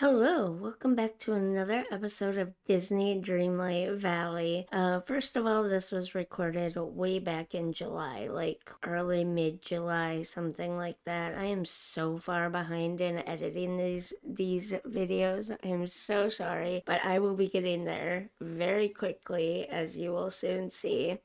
Hello, welcome back to another episode of Disney Dreamlight Valley. First of all, this was recorded way back in July, like early mid-July, something like that. I am so far behind in editing these videos. I'm so sorry, but I will be getting there very quickly, as you will soon see.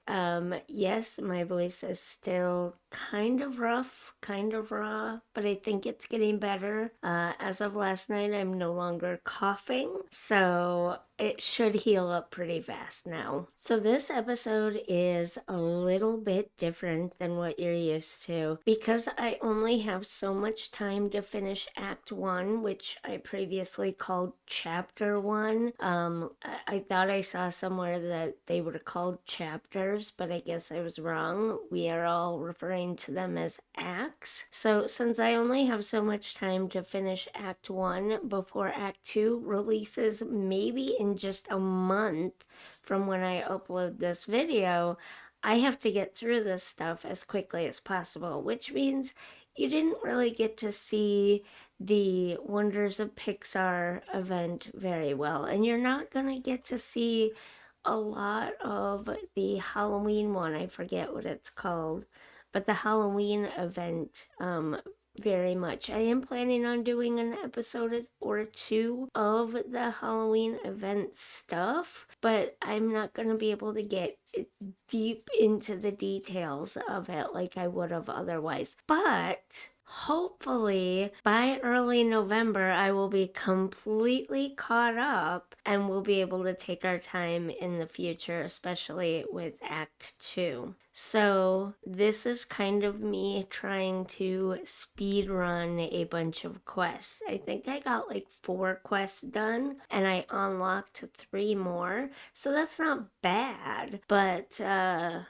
Yes, my voice is still kind of rough, kind of raw, but I think it's getting better. As of last night, I'm no longer coughing, so it should heal up pretty fast now. So this episode is a little bit different than what you're used to because I only have so much time to finish Act 1, which I previously called Chapter 1. I thought I saw somewhere that they were called chapters, but I guess I was wrong. We are all referring to them as acts. So since I only have so much time to finish Act 1 before Act 2 releases, maybe in just a month from when I upload this video, I have to get through this stuff as quickly as possible, which means you didn't really get to see the Wonders of Pixar event very well, and you're not gonna get to see a lot of the Halloween one. I forget what it's called, but the Halloween event very much. I am planning on doing an episode or two of the Halloween event stuff, but I'm not going to be able to get deep into the details of it like I would have otherwise. But hopefully by early November, I will be completely caught up and we'll be able to take our time in the future, especially with Act 2. So this is kind of me trying to speed run a bunch of quests. I think I got like 4 quests done and I unlocked 3 more. So that's not bad, but yeah,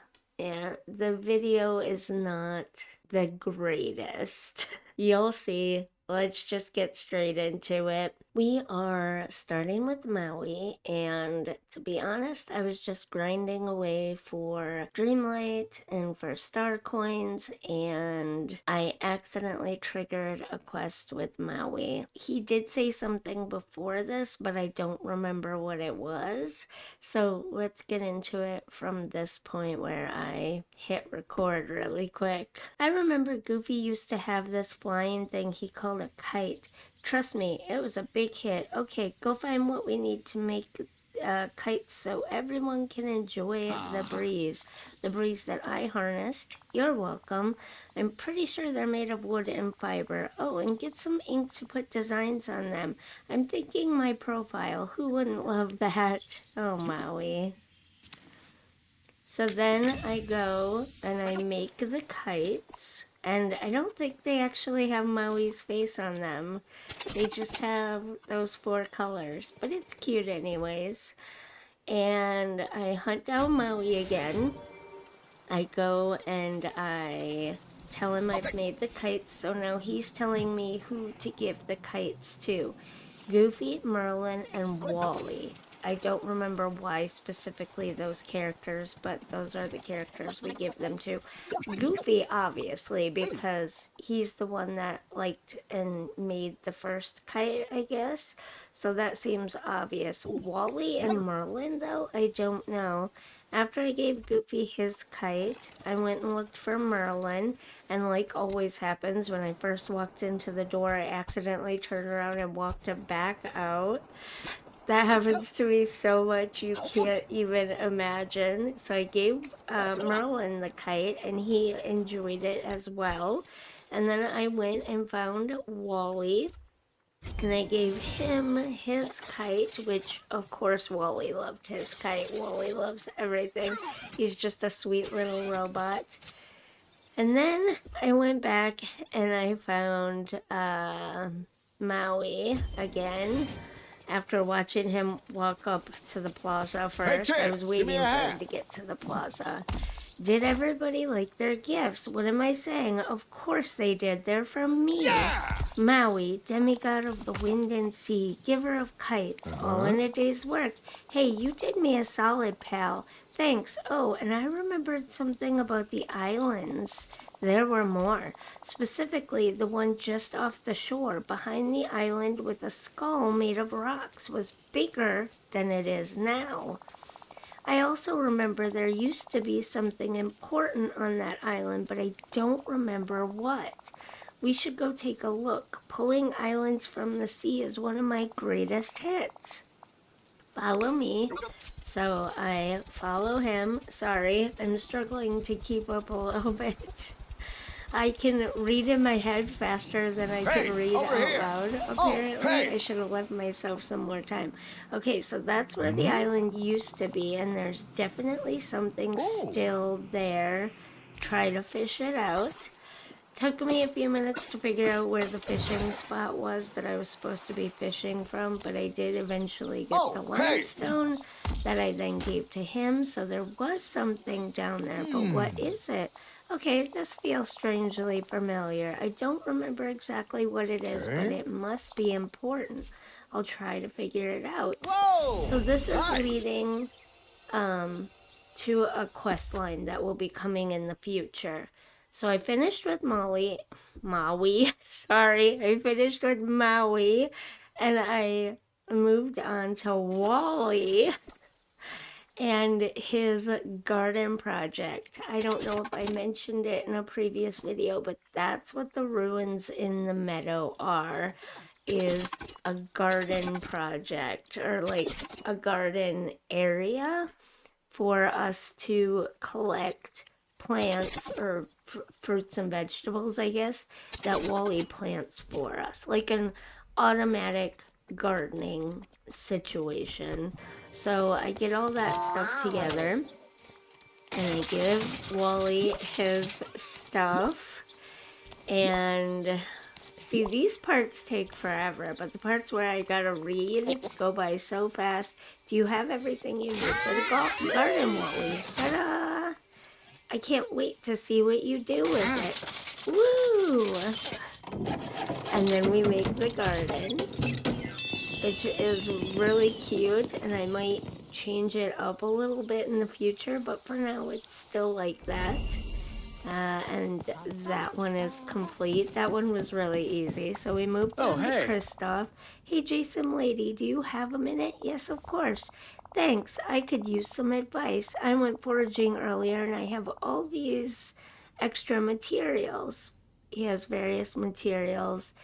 the video is not the greatest. You'll see. Let's just get straight into it. We are starting with Maui, and to be honest, I was just grinding away for Dreamlight and for star coins, and I accidentally triggered a quest with Maui. He did say something before this, but I don't remember what it was. So let's get into it from this point where I hit record really quick. I remember Goofy used to have this flying thing he called a kite. Trust me, it was a big hit. Okay, go find what we need to make kites so everyone can enjoy the breeze. The breeze that I harnessed. You're welcome. I'm pretty sure they're made of wood and fiber. Oh, and get some ink to put designs on them. I'm thinking my profile. Who wouldn't love that? Oh, Maui. So then I go and I make the kites. And I don't think they actually have Maui's face on them. They just have those 4 colors. But it's cute anyways. And I hunt down Maui again. I go and I tell him I've made the kites. So now he's telling me who to give the kites to. Goofy, Merlin, and Wally. I don't remember why specifically those characters, but those are the characters we give them to. Goofy, obviously, because he's the one that liked and made the first kite, I guess. So that seems obvious. Wally and Merlin, though, I don't know. After I gave Goofy his kite, I went and looked for Merlin, and like always happens, when I first walked into the door, I accidentally turned around and walked him back out. That happens to me so much you can't even imagine. So I gave Merlin the kite, and he enjoyed it as well. And then I went and found Wally, and I gave him his kite, which of course Wally loved his kite. Wally loves everything. He's just a sweet little robot. And then I went back and I found Maui again. After watching him walk up to the plaza first, I was waiting for him to get to the plaza. Did everybody like their gifts? What am I saying? Of course they did. They're from me. Yeah! Maui, demigod of the wind and sea, giver of kites, all in a day's work. Hey, you did me a solid, pal. Thanks. Oh, and I remembered something about the islands There were more. Specifically, the one just off the shore behind the island with a skull made of rocks was bigger than it is now. I also remember there used to be something important on that island, but I don't remember what. We should go take a look. Pulling islands from the sea is one of my greatest hits. Follow me. So I follow him. Sorry, I'm struggling to keep up a little bit. I can read in my head faster than I can read out loud, apparently. I should have left myself some more time. Okay, so that's where the island used to be, and there's definitely something still there. Try to fish it out. Took me a few minutes to figure out where the fishing spot was that I was supposed to be fishing from, but I did eventually get the limestone that I then gave to him, so there was something down there, but what is it? Okay, this feels strangely familiar. I don't remember exactly what it is, but it must be important. I'll try to figure it out. So this is leading to a quest line that will be coming in the future. So I finished with Maui, I finished with Maui, and I moved on to Wally and his garden project. I don't know if I mentioned it in a previous video, but that's what the ruins in the meadow are, is a garden project, or like a garden area for us to collect plants or fruits and vegetables, I guess, that Wally plants for us, like an automatic gardening situation. So I get all that stuff together and I give Wally his stuff. And see, these parts take forever, but the parts where I gotta read go by so fast. Do you have everything you need for the garden, Wally? Ta-da! I can't wait to see what you do with it. Woo! And then we make the garden, which is really cute, and I might change it up a little bit in the future, but for now it's still like that. And that one is complete. That one was really easy. So we moved on to Kristoff. Hey, JSimLady, do you have a minute? Yes, of course. Thanks. I could use some advice. I went foraging earlier and I have all these extra materials. He has various materials.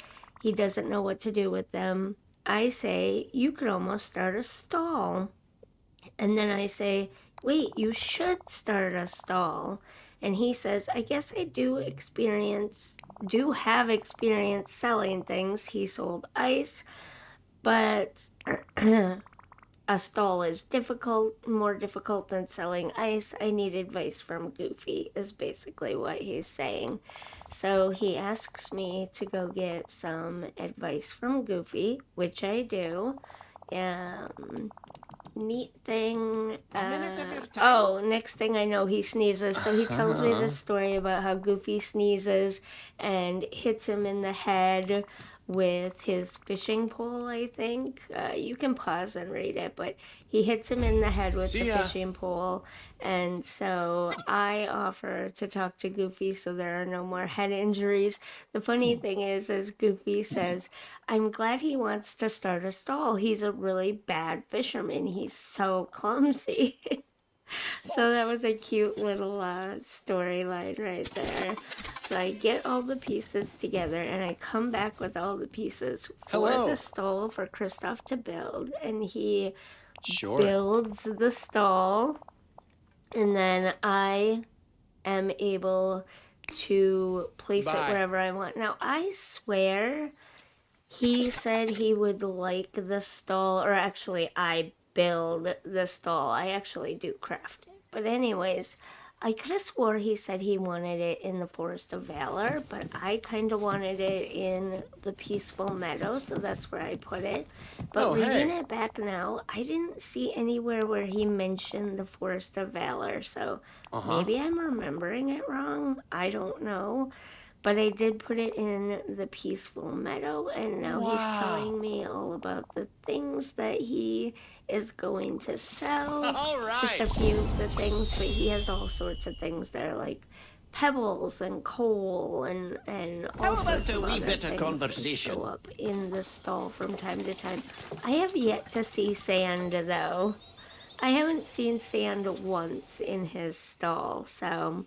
He doesn't know what to do with them. I say, you could almost start a stall. And then I say, wait, you should start a stall. And he says, I guess I do have experience selling things. He sold ice, but a stall is more difficult than selling ice. I need advice from Goofy, is basically what he's saying. So he asks me to go get some advice from Goofy, which I do. Neat thing. Next thing I know, he sneezes. So he tells me this story about how Goofy sneezes and hits him in the head with his fishing pole, I think. You can pause and read it, but he hits him in the head with the fishing pole. And so I offer to talk to Goofy so there are no more head injuries. The funny thing is Goofy says, I'm glad he wants to start a stall. He's a really bad fisherman. He's so clumsy. So that was a cute little storyline right there. So I get all the pieces together and I come back with all the pieces for the stall for Kristoff to build. And he builds the stall. And then I am able to place it wherever I want. Now, I swear he said he would like the stall, or actually I build the stall. I actually do craft it. But anyways, I could have swore he said he wanted it in the Forest of Valor, but I kind of wanted it in the Peaceful Meadow, so that's where I put it. But reading it back now, I didn't see anywhere where he mentioned the Forest of Valor, so maybe I'm remembering it wrong. I don't know. But I did put it in the Peaceful Meadow, and now he's telling me all about the things that he is going to sell. Just a few of the things, but he has all sorts of things there, like pebbles and coal and all How about sorts a of wee other bit of things that show conversation? up in the stall from time to time. I have yet to see sand, though. I haven't seen sand once in his stall, so...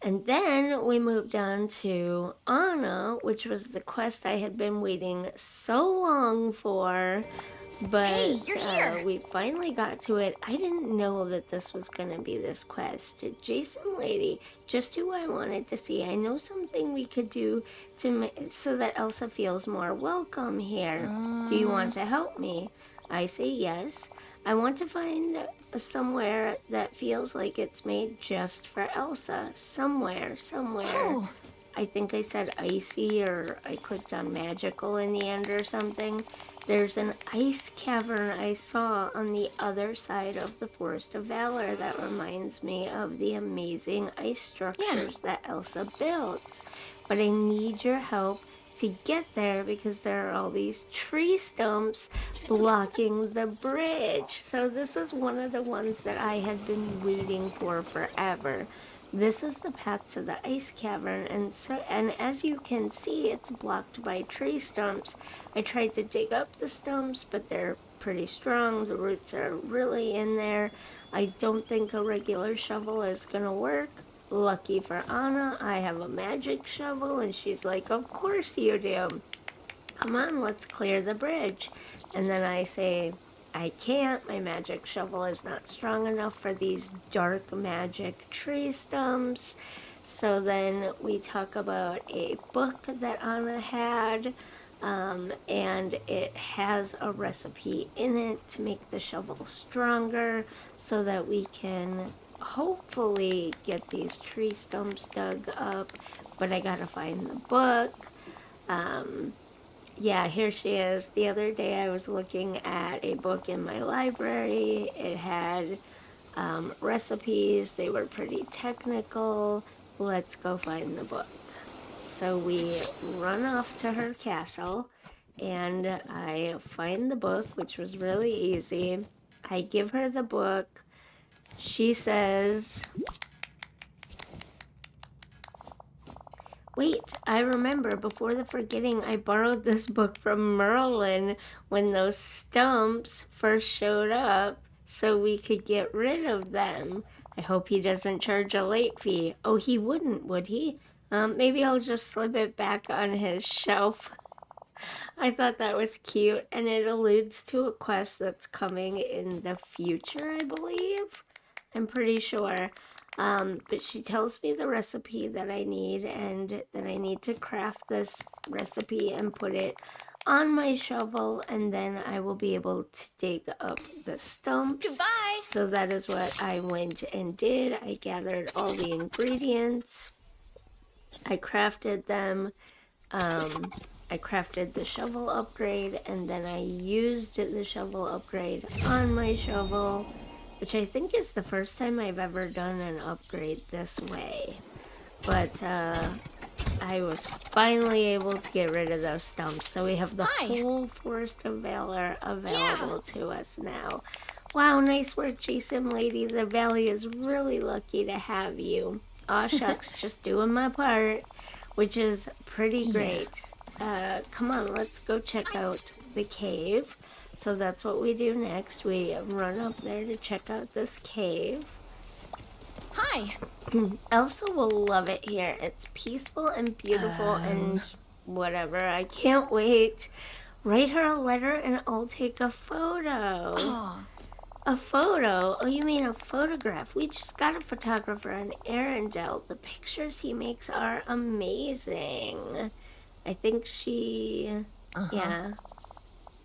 And then we moved on to Anna, which was the quest I had been waiting so long for. But Hey, you're here! we finally got to it. I didn't know that this was going to be this quest. JSimLady, just who I wanted to see. I know something we could do so that Elsa feels more welcome here. Do you want to help me? I say yes. I want to find somewhere that feels like it's made just for Elsa. Somewhere. Oh. I think I said icy, or I clicked on magical in the end or something. There's an ice cavern I saw on the other side of the Forest of Valor that reminds me of the amazing ice structures that Elsa built. But I need your help to get there because there are all these tree stumps blocking the bridge. So this is one of the ones that I had been waiting for forever. This is the path to the ice cavern, and as you can see, it's blocked by tree stumps. I tried to dig up the stumps, but they're pretty strong. The roots are really in there. I don't think a regular shovel is gonna work. Lucky for Anna, I have a magic shovel, and she's like, "Of course you do. Come on, let's clear the bridge." And then I say, "I can't. My magic shovel is not strong enough for these dark magic tree stumps." So then we talk about a book that Anna had, and it has a recipe in it to make the shovel stronger so that we can hopefully get these tree stumps dug up. But I gotta find the book. Yeah, here she is. The other day I was looking at a book in my library. It had recipes. They were pretty technical. Let's go find the book. So we run off to her castle, and I find the book, which was really easy. I give her the book. She says, "Wait, I remember, before the forgetting, I borrowed this book from Merlin when those stumps first showed up so we could get rid of them. I hope he doesn't charge a late fee." Oh, he wouldn't, would he? Maybe I'll just slip it back on his shelf. I thought that was cute, and it alludes to a quest that's coming in the future, I believe. I'm pretty sure. But she tells me the recipe that I need, and that I need to craft this recipe and put it on my shovel, and then I will be able to dig up the stumps. Goodbye! So that is what I went and did. I gathered all the ingredients. I crafted them. I crafted the shovel upgrade, and then I used the shovel upgrade on my shovel, which I think is the first time I've ever done an upgrade this way. But I was finally able to get rid of those stumps, so we have the whole Forest of Valor available to us now. Wow, nice work, JSimLady. The Valley is really lucky to have you. Aw shucks, just doing my part, which is pretty great. Come on, let's go check out the cave. So that's what we do next. We run up there to check out this cave. Hi! Elsa will love it here. It's peaceful and beautiful and whatever. I can't wait. Write her a letter and I'll take a photo. Aw. A photo? Oh, you mean a photograph? We just got a photographer in Arendelle. The pictures he makes are amazing. I think she... Yeah.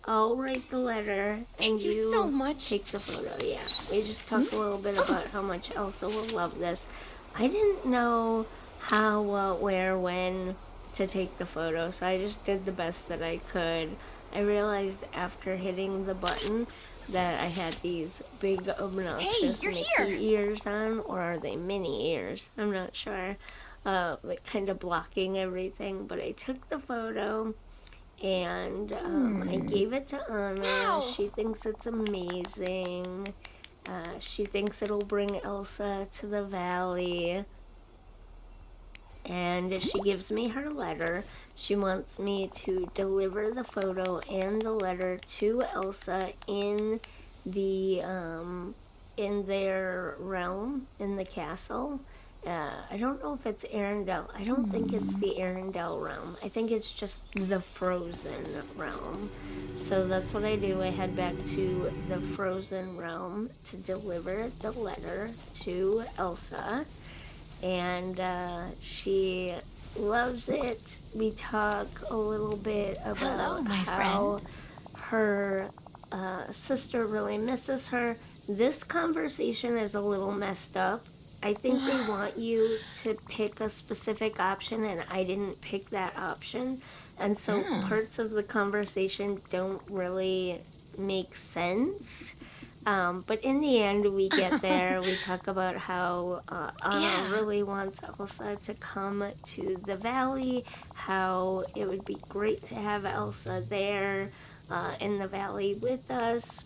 I'll write the letter and Thank you so much. take the photo. Yeah. We just talked a little bit about how much Elsa will love this. I didn't know how, where, when to take the photo, so I just did the best that I could. I realized after hitting the button that I had these big obnoxious Mickey ears on, or are they mini ears? I'm not sure. Like kind of blocking everything, but I took the photo and I gave it to Anna. Wow. She thinks it's amazing. She thinks it'll bring Elsa to the valley. and she gives me her letter. She wants me to deliver the photo and the letter to Elsa the in their realm in the castle. I don't know if it's Arendelle. I don't think it's the Arendelle realm. I think it's just the Frozen realm. So that's what I do. I head back to the Frozen realm to deliver the letter to Elsa, and she loves it. We talk a little bit about Hello, my how her sister really misses her. This conversation is a little messed up. I think they want you to pick a specific option, and I didn't pick that option. And so parts of the conversation don't really make sense. But in the end, we get there. We talk about how Anna really wants Elsa to come to the valley, how it would be great to have Elsa there in the valley with us,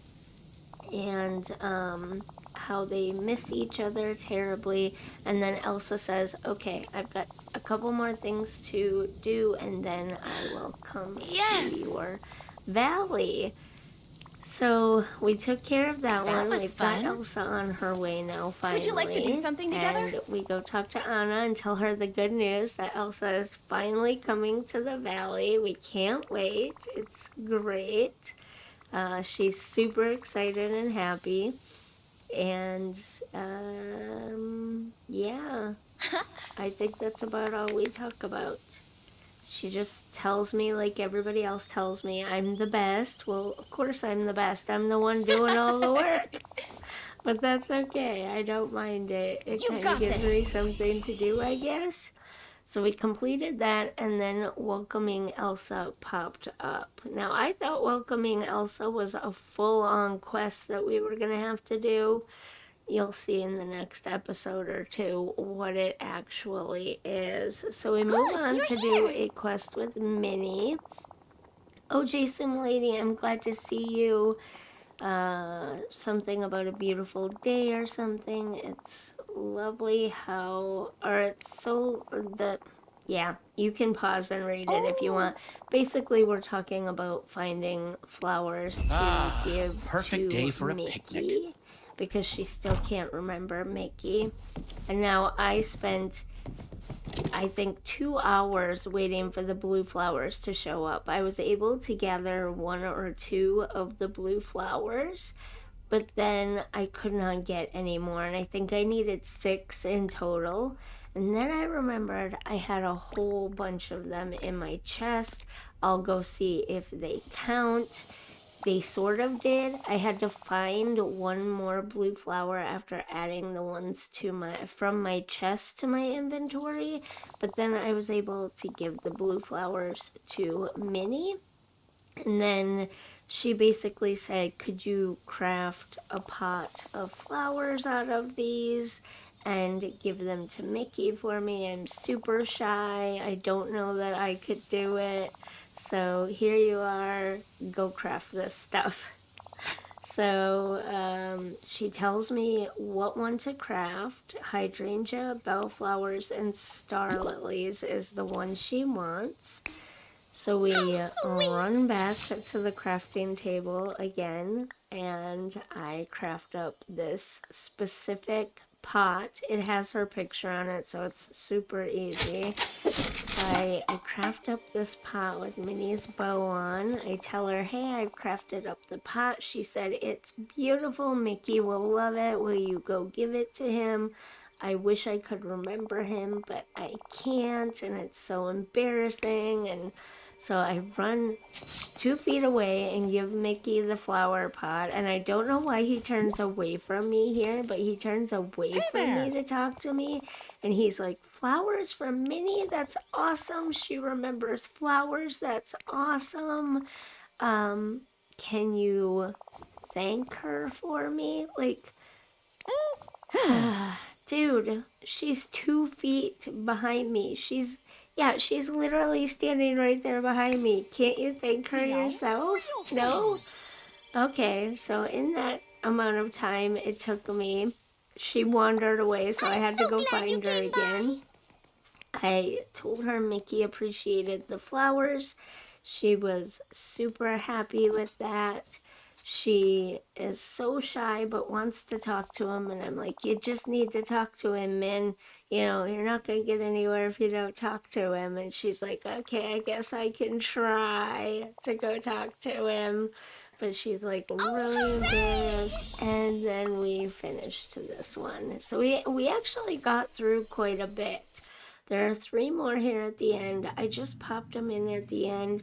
and how they miss each other terribly. And then Elsa says, okay, I've got a couple more things to do, and then I will come to your valley. So we took care of that one. We've got Elsa on her way now, finally. Would you like to do something together? And we go talk to Anna and tell her the good news that Elsa is finally coming to the valley. We can't wait. It's great. She's super excited and happy. And yeah, I think that's about all we talk about. She just tells me, like everybody else tells me, I'm the best. Well, of course I'm the best. I'm the one doing all the work. But that's okay. I don't mind it. It kind of gives me something to do, I guess. So we completed that, and then welcoming Elsa popped up. Now, I thought welcoming Elsa was a full-on quest that we were going to have to do. You'll see in the next episode or two what it actually is. So we move on to do a quest with Minnie. Oh, JSimLady, I'm glad to see you. Something about a beautiful day or something. It's lovely how, or it's so, yeah, you can pause and read it if you want. Basically, we're talking about finding flowers to give perfect to day for a Mickey, picnic. because she still can't remember Mickey. And now I spent, I think, 2 hours waiting for the blue flowers to show up. I was able to gather 1 or 2 of the blue flowers, but then I could not get any more, and I think I needed 6 in total. And then I remembered I had a whole bunch of them in my chest. I'll go see if they count. They sort of did. I had to find 1 more blue flower after adding the ones to from my chest to my inventory, but then I was able to give the blue flowers to Minnie. And then she basically said, could you craft a pot of flowers out of these and give them to Mickey for me? I'm super shy. I don't know that I could do it. So here you are. Go craft this stuff. So she tells me what one to craft. Hydrangea, bellflowers, and star lilies is the one she wants. So we run back to the crafting table again, and I craft up this specific pot. It has her picture on it, so it's super easy. I craft up this pot with Minnie's bow on. I tell her, hey, I've crafted up the pot. She said, it's beautiful. Mickey will love it. Will you go give it to him? I wish I could remember him, but I can't, and it's so embarrassing. And so I run 2 feet away and give Mickey the flower pot, and I don't know why he turns away from me here, but he turns away from me to talk to me, and he's like, flowers from Minnie? That's awesome. She remembers flowers. That's awesome. Can you thank her for me? Like, dude, she's 2 feet behind me. She's literally standing right there behind me. Can't you thank her yourself? No? Okay, so in that amount of time it took me, she wandered away, so I had to go find her again. I told her Mickey appreciated the flowers. She was super happy with that. She is so shy but wants to talk to him, and I'm like, you just need to talk to him, man. You're not going to get anywhere if you don't talk to him. And she's like, okay, I guess I can try to go talk to him. But she's like really embarrassed. And then we finished this one. So we actually got through quite a bit. There are 3 more here at the end. I just popped them in at the end.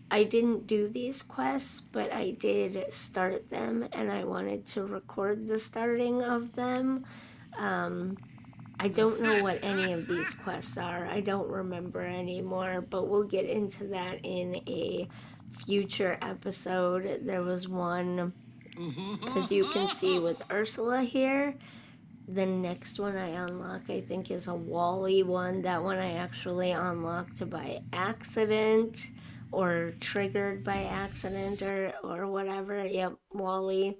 I didn't do these quests, but I did start them, and I wanted to record the starting of them. I don't know what any of these quests are. I don't remember anymore, but we'll get into that in a future episode. There was one, as you can see with Ursula here. The next one I unlock, I think, is a Wally one. That one I actually unlocked by accident or triggered by accident or whatever. Yep, Wally.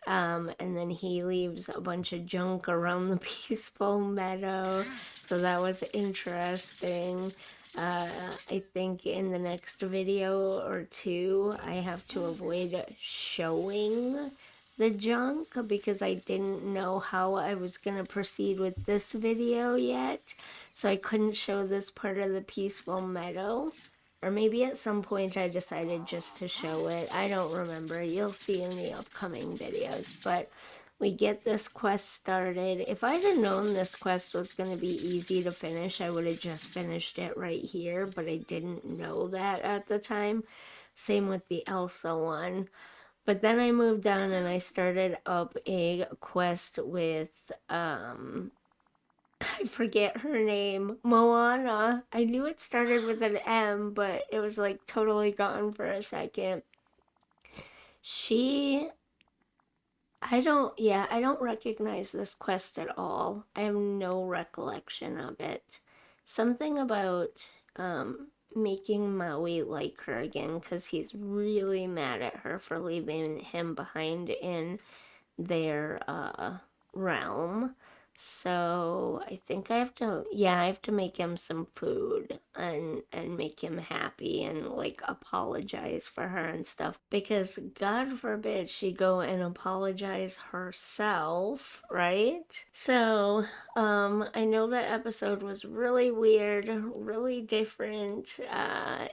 And then he leaves a bunch of junk around the peaceful meadow. So that was interesting. I think in the next video or two, I have to avoid showing the junk because I didn't know how I was going to proceed with this video yet. So I couldn't show this part of the peaceful meadow. Or maybe at some point I decided just to show it. I don't remember. You'll see in the upcoming videos. But we get this quest started. If I'd have known this quest was going to be easy to finish, I would have just finished it right here. But I didn't know that at the time. Same with the Elsa one. But then I moved on and I started up a quest with I forget her name. Moana. I knew it started with an M, but it was like totally gone for a second. She I don't recognize this quest at all. I have no recollection of it. Something about making Maui like her again because he's really mad at her for leaving him behind in their realm. So I think I have to make him some food and make him happy and like apologize for her and stuff because God forbid she go and apologize herself, right? So I know that episode was really weird, really different.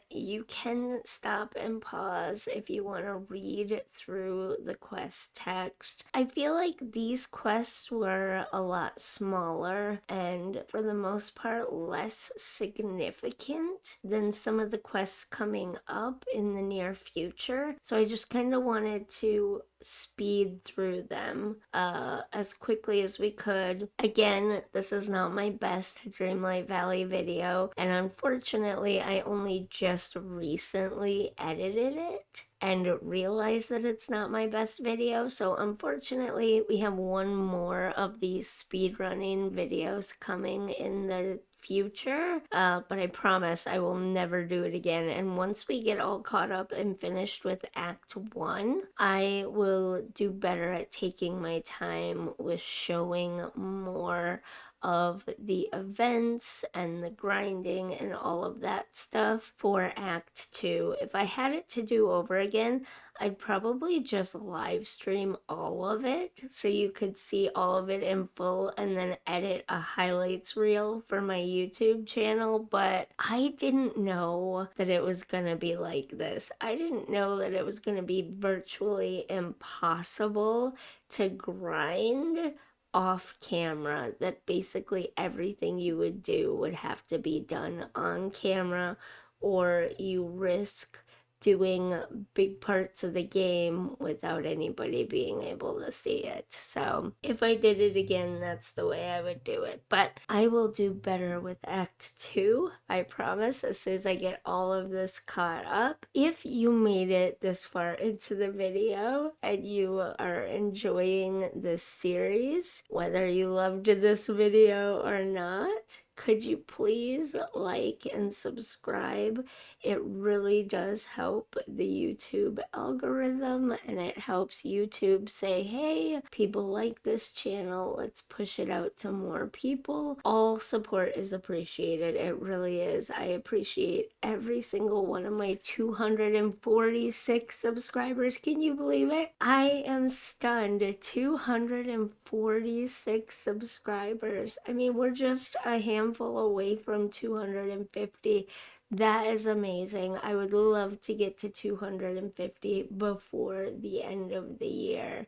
You can stop and pause if you want to read through the quest text. I feel like these quests were a lot smaller and for the most part less significant than some of the quests coming up in the near future. So I just kind of wanted to speed through them as quickly as we could. Again, this is not my best Dreamlight Valley video, and unfortunately I only just recently edited it and realized that it's not my best video. So unfortunately we have one more of these speedrunning videos coming in the future, but I promise I will never do it again. And once we get all caught up and finished with Act 1, I will do better at taking my time with showing more of the events and the grinding and all of that stuff for Act 2. If I had it to do over again, I'd probably just live stream all of it so you could see all of it in full and then edit a highlights reel for my YouTube channel. But I didn't know that it was gonna be like this. I didn't know that it was gonna be virtually impossible to grind off camera, that basically everything you would do would have to be done on camera, or you risk doing big parts of the game without anybody being able to see it. So if I did it again, that's the way I would do it. But I will do better with Act 2, I promise, as soon as I get all of this caught up. If you made it this far into the video and you are enjoying this series, whether you loved this video or not, could you please like and subscribe? It really does help the YouTube algorithm, and it helps YouTube say, hey, people like this channel, let's push it out to more people. All support is appreciated. It really is. I appreciate every single one of my 246 subscribers. Can you believe it? I am stunned. 246 subscribers. I mean, we're just a handful away from 250. That is amazing. I would love to get to 250 before the end of the year.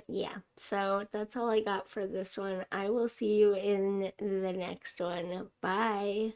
Yeah, so that's all I got for this one. I will see you in the next one. Bye.